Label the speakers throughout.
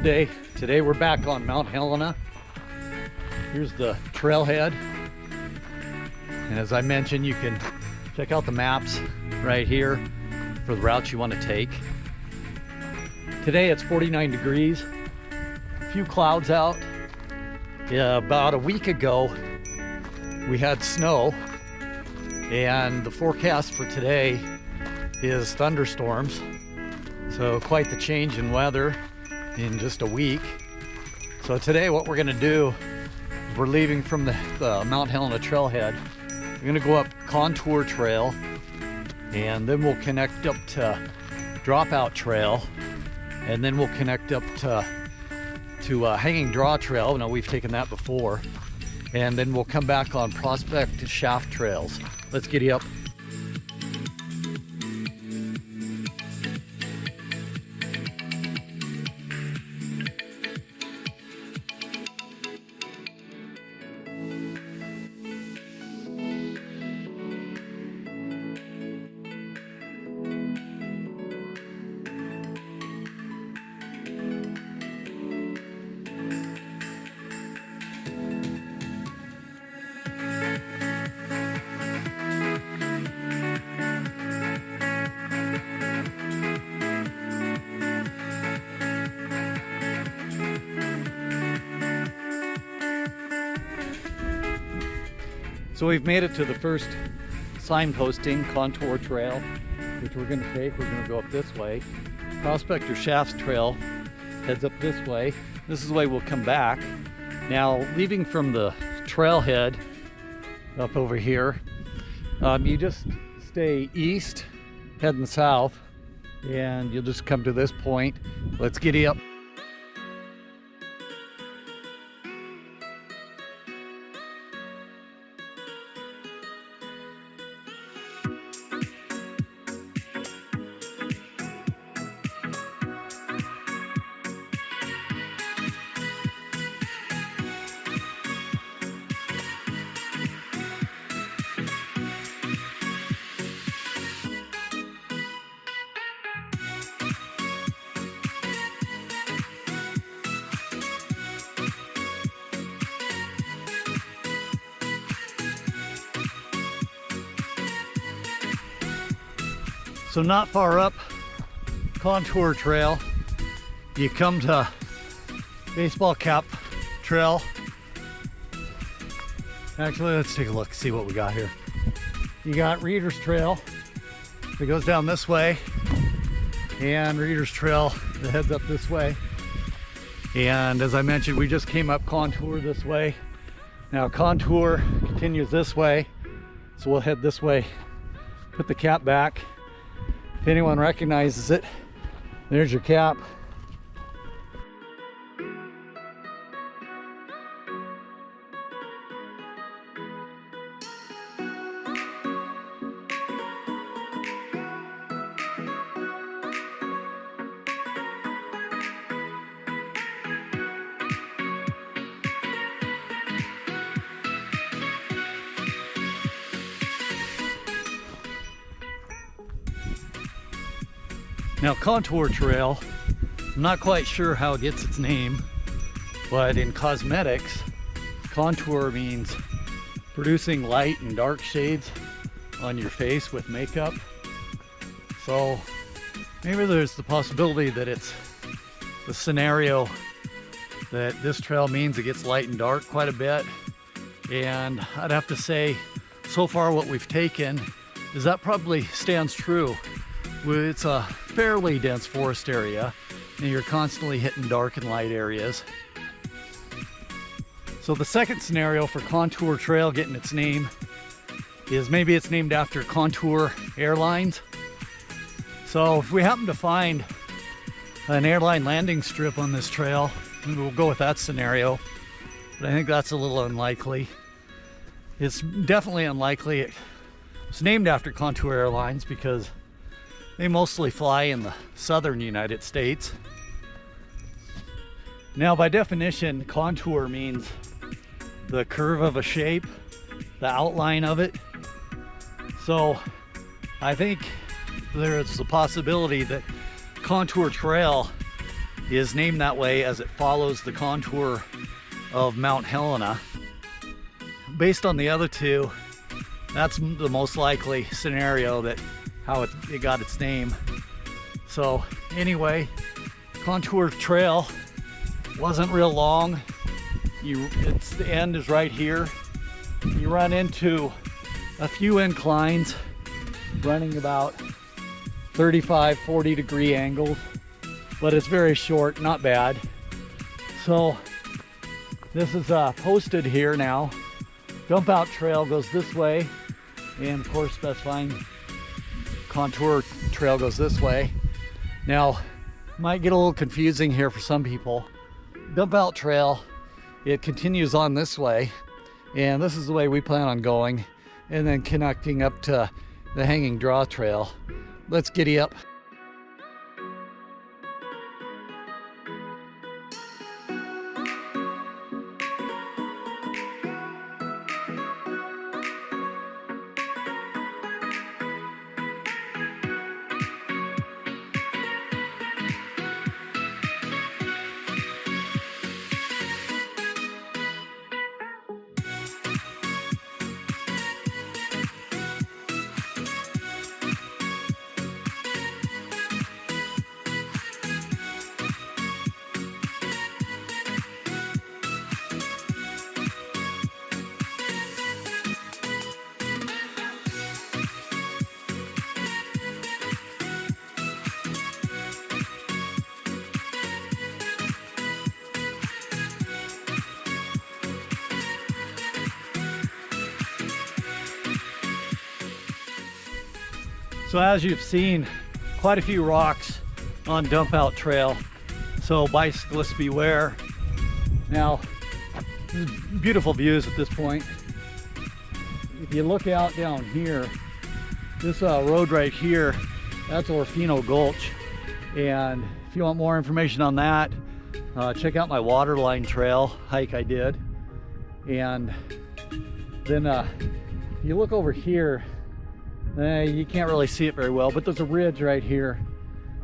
Speaker 1: good day. Today we're back on Mount Helena. Here's the trailhead. And as I mentioned, you can check out the maps right here for the routes you want to take. Today it's 49 degrees, a few clouds out. Yeah, about a week ago we had snow, and the forecast for today is thunderstorms. So quite the change in weather in just a week. So today what we're gonna do is we're leaving from the Mount Helena trailhead. We're gonna go up Contour Trail, and then we'll connect up to Dropout Trail, and then we'll connect up to Hanging Draw Trail. Now we've taken that before, and then we'll come back on Prospector Shaft Trails. Let's giddy up. So we've made it to the first signposting, Contour Trail, which we're going to take. We're going to go up this way. Prospector Shafts Trail heads up this way. This is the way we'll come back. Now, leaving from the trailhead up over here, you just stay east, heading south, and you'll just come to this point. Let's giddy up. So not far up Contour Trail, you come to Baseball Cap Trail. Actually, let's take a look, see what we got here. You got Reader's Trail that goes down this way, and Reader's Trail that heads up this way. And as I mentioned, we just came up Contour this way. Now Contour continues this way, so we'll head this way, put the cap back. If anyone recognizes it, there's your cap. Now Contour Trail, I'm not quite sure how it gets its name, but in cosmetics, contour means producing light and dark shades on your face with makeup. So maybe there's the possibility that it's the scenario that this trail means it gets light and dark quite a bit. And I'd have to say, so far what we've taken is that probably stands true. It's a fairly dense forest area, and you're constantly hitting dark and light areas. So the second scenario for Contour Trail getting its name is maybe it's named after Contour Airlines. So if we happen to find an airline landing strip on this trail, maybe we'll go with that scenario, but I think that's a little unlikely. It's definitely unlikely it's named after Contour Airlines because they mostly fly in the southern United States. Now, by definition, contour means the curve of a shape, the outline of it. So I think there's a possibility that Contour Trail is named that way as it follows the contour of Mount Helena. Based on the other two, that's the most likely scenario that how it got its name. So anyway, contour trail wasn't real long. The end is right here. You run into a few inclines running about 35, 40 degree angles, but it's very short, not bad. So this is posted here now. Dump out trail goes this way, and of course specifying contour trail goes this way. Now, might get a little confusing here for some people. Dump out trail, it continues on this way, and this is the way we plan on going, and then connecting up to the hanging draw trail. Let's giddy up. So as you've seen, quite a few rocks on Dump Out Trail, so bicyclists beware. Now, beautiful views at this point. If you look out down here, this road right here, that's Orfino Gulch. And if you want more information on that, check out my Waterline Trail hike I did. And then if you look over here, you can't really see it very well, but there's a ridge right here.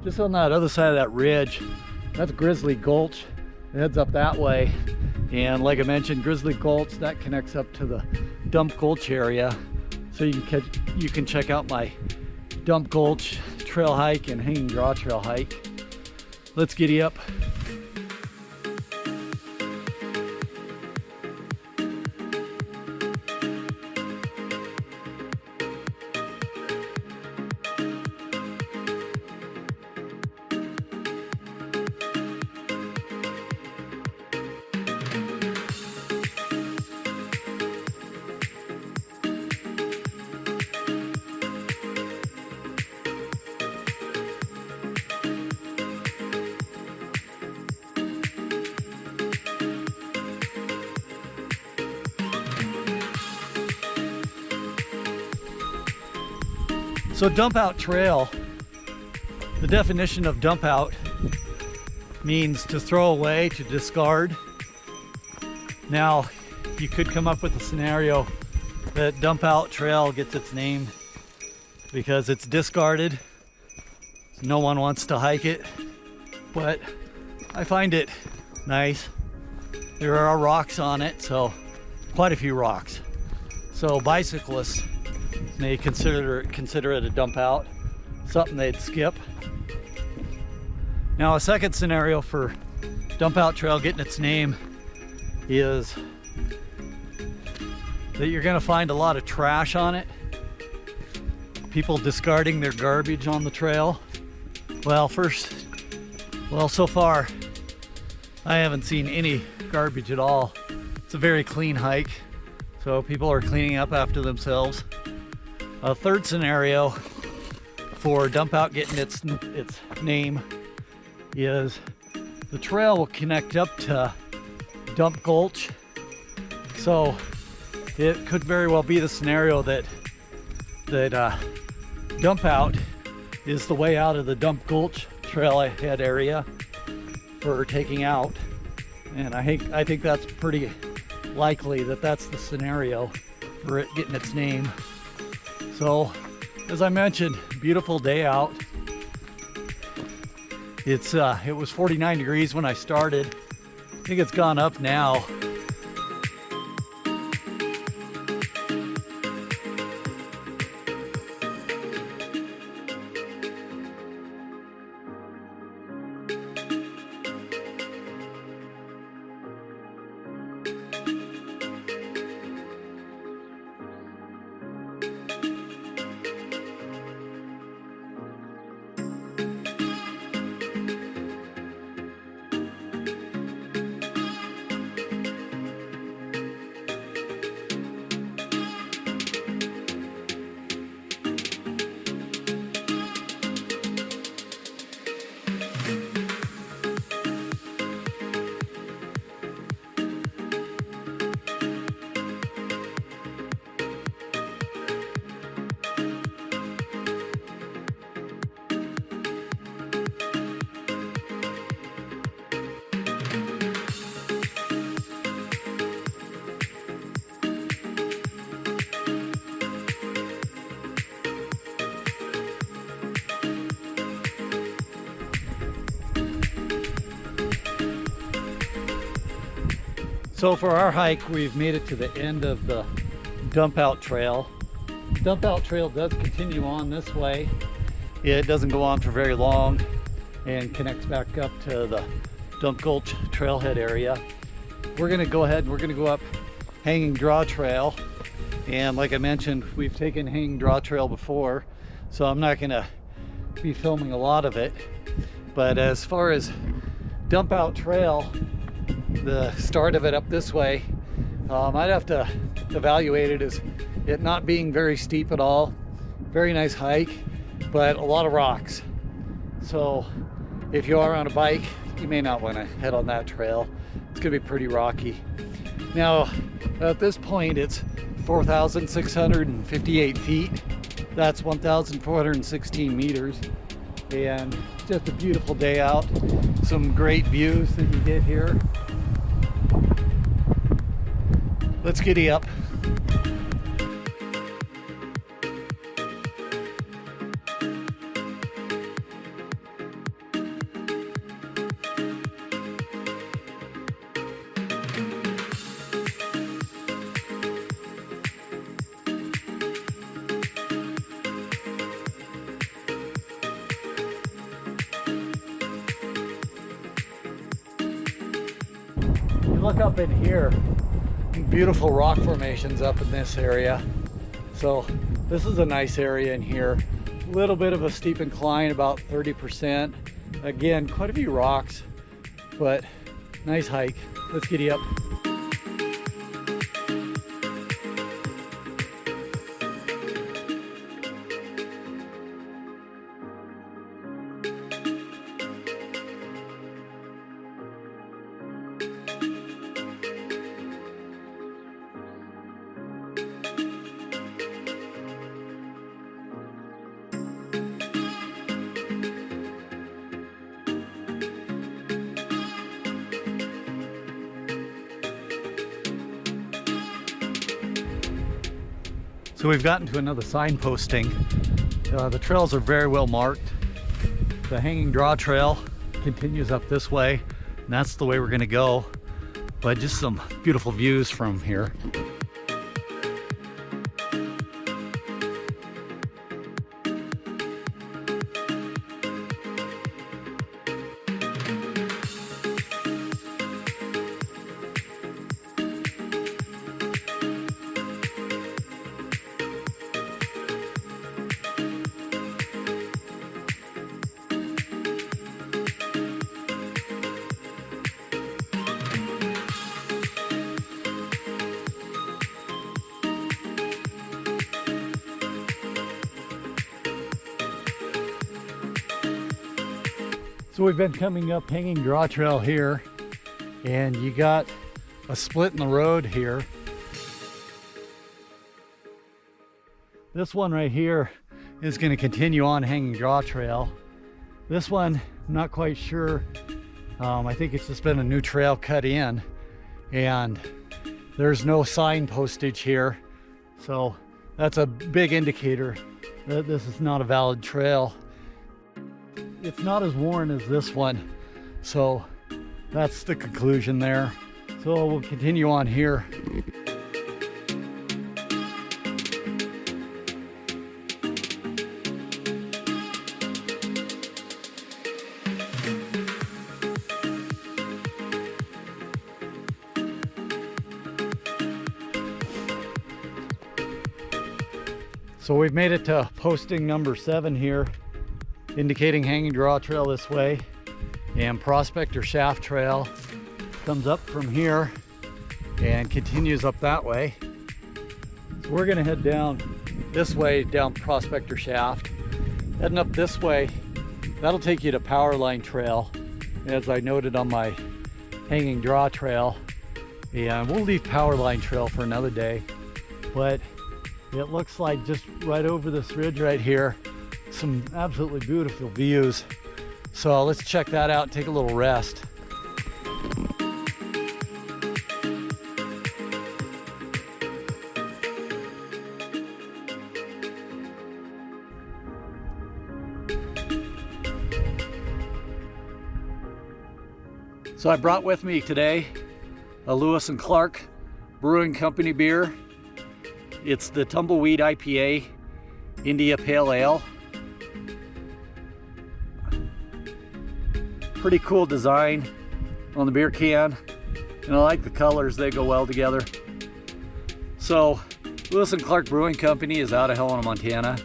Speaker 1: Just on that other side of that ridge, that's Grizzly Gulch. It heads up that way. And like I mentioned, Grizzly Gulch, that connects up to the Dump Gulch area. So you can check out my Dump Gulch trail hike and Hanging Draw trail hike. Let's giddy up. So dump out trail, the definition of dump out means to throw away, to discard. Now, you could come up with a scenario that dump out trail gets its name because it's discarded. No one wants to hike it, but I find it nice. There are rocks on it, so quite a few rocks. So bicyclists may consider it a dump out, something they'd skip. Now a second scenario for dump out trail getting its name is that you're gonna find a lot of trash on it. People discarding their garbage on the trail. Well, so far I haven't seen any garbage at all. It's a very clean hike, so people are cleaning up after themselves. A third scenario for dump out getting its name is the trail will connect up to Dump Gulch. So it could very well be the scenario that dump out is the way out of the Dump Gulch trailhead area for taking out. And I think that's pretty likely that that's the scenario for it getting its name. So, as I mentioned, beautiful day out. It was 49 degrees when I started. I think it's gone up now. So for our hike, we've made it to the end of the dump out trail. Dump out trail does continue on this way. It doesn't go on for very long and connects back up to the Dump Gulch trailhead area. We're gonna go ahead and we're gonna go up Hanging Draw Trail. And like I mentioned, we've taken Hanging Draw Trail before, so I'm not gonna be filming a lot of it. But as far as Dump Out Trail, the start of it up this way, I'd have to evaluate it as it not being very steep at all. Very nice hike, but a lot of rocks. So if you are on a bike, you may not want to head on that trail. It's gonna be pretty rocky. Now, at this point, it's 4,658 feet. That's 1,416 meters. And it's just a beautiful day out. Some great views that you get here. Let's giddy up. Look up in here, beautiful rock formations up in this area. So this is a nice area in here. A little bit of a steep incline, about 30%. Again, quite a few rocks, but nice hike. Let's giddy up. So we've gotten to another signposting. The trails are very well marked. The Hanging Draw Trail continues up this way, and that's the way we're gonna go. But just some beautiful views from here. So we've been coming up Hanging Draw Trail here, and you got a split in the road here. This one right here is going to continue on Hanging Draw Trail. This one, I'm not quite sure. I think it's just been a new trail cut in, and there's no sign postage here. So that's a big indicator that this is not a valid trail. it's not as worn as this one. So that's the conclusion there. So we'll continue on here. So we've made it to posting number 7 here, indicating Hanging Draw Trail this way, and Prospector Shaft Trail comes up from here and continues up that way. So we're gonna head down this way, down Prospector Shaft. Heading up this way, that'll take you to Powerline Trail, as I noted on my Hanging Draw Trail. And we'll leave Powerline Trail for another day, but it looks like just right over this ridge right here, some absolutely beautiful views. So let's check that out and take a little rest. So I brought with me today a Lewis & Clark Brewing Company beer. It's the Tumbleweed IPA India Pale Ale. Pretty cool design on the beer can, and I like the colors, they go well together. So Lewis & Clark Brewing Company is out of Helena, Montana.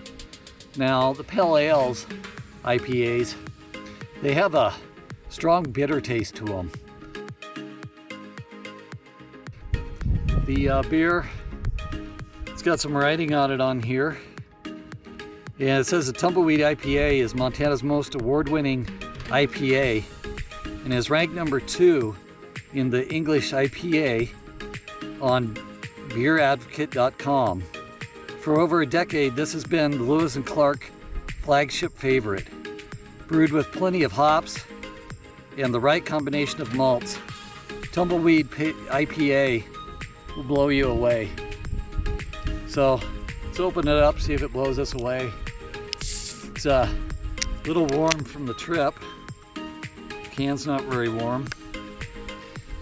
Speaker 1: Now the Pale Ales, IPAs, they have a strong bitter taste to them. The beer, it's got some writing on it on here. And it says the Tumbleweed IPA is Montana's most award-winning IPA and is ranked number 2 in the English IPA on beeradvocate.com. For over a decade, this has been the Lewis & Clark flagship favorite. Brewed with plenty of hops and the right combination of malts, Tumbleweed IPA will blow you away. So let's open it up, see if it blows us away. It's a little warm from the trip. The can's not very warm.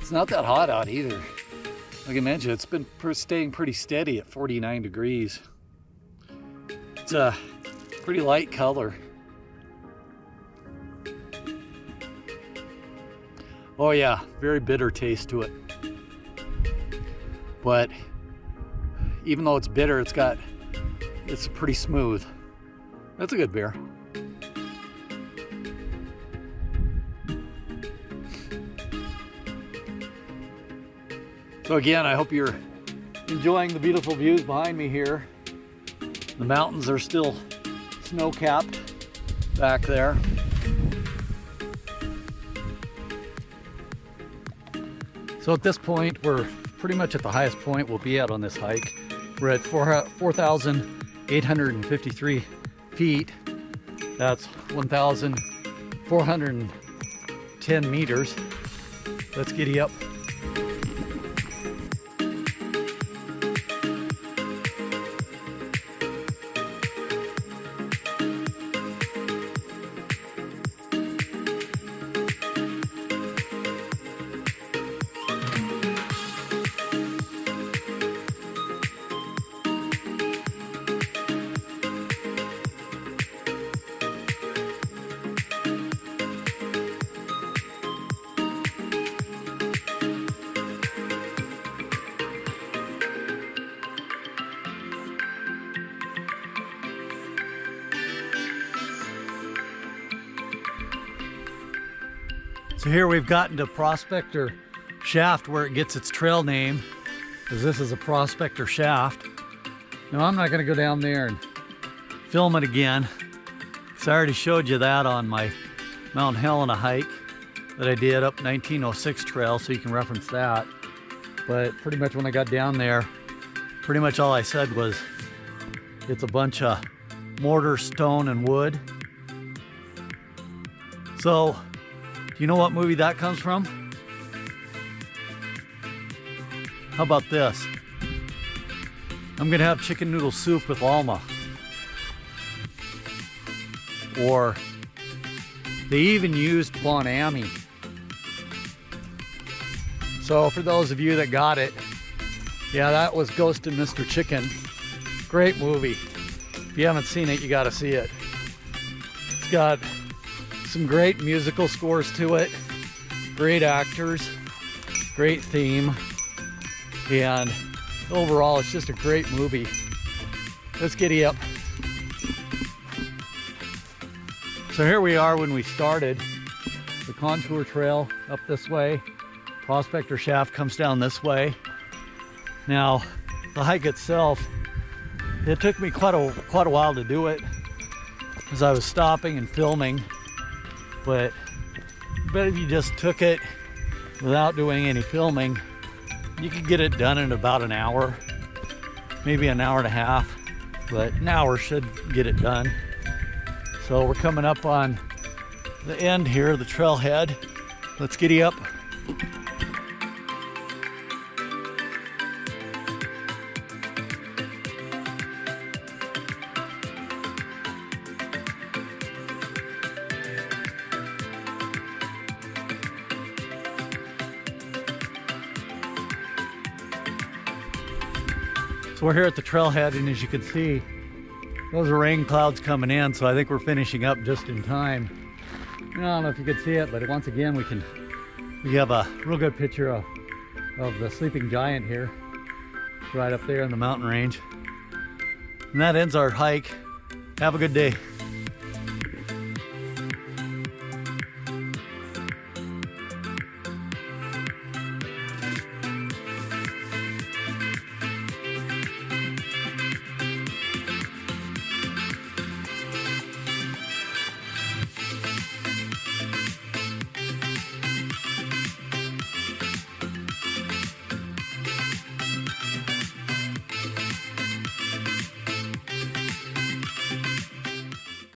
Speaker 1: It's not that hot out either. Like I mentioned, it's been staying pretty steady at 49 degrees. It's a pretty light color. Oh yeah, very bitter taste to it. But even though it's bitter, it's pretty smooth. That's a good beer. So again, I hope you're enjoying the beautiful views behind me here. The mountains are still snow-capped back there. So at this point, we're pretty much at the highest point we'll be at on this hike. We're at 4,853 feet. That's 1,410 meters. Let's giddy up. So here we've gotten to Prospector Shaft, where it gets its trail name, because this is a Prospector Shaft. Now I'm not going to go down there and film it again, because I already showed you that on my Mount Helena hike that I did up 1906 trail, so you can reference that. But pretty much when I got down there, pretty much all I said was it's a bunch of mortar, stone, and wood. So do you know what movie that comes from? How about this? I'm gonna have chicken noodle soup with Alma. Or They even used Bon Ami. So for those of you that got it, yeah, that was Ghost and Mr. Chicken. Great movie. If you haven't seen it, you got to see it. It's got some great musical scores to it, great actors, great theme, and overall it's just a great movie. Let's giddy up. So here we are when we started. The contour trail up this way. Prospector shaft comes down this way. Now, the hike itself, it took me quite a while to do it as I was stopping and filming, but I bet if you just took it without doing any filming, you could get it done in about an hour, maybe an hour and a half, but an hour should get it done. So we're coming up on the end here, the trailhead. Let's giddy up. So we're here at the trailhead, and as you can see, those are rain clouds coming in, so I think we're finishing up just in time. I don't know if you can see it, but once again we have a real good picture of the sleeping giant here, right up there in the mountain range. And that ends our hike. Have a good day.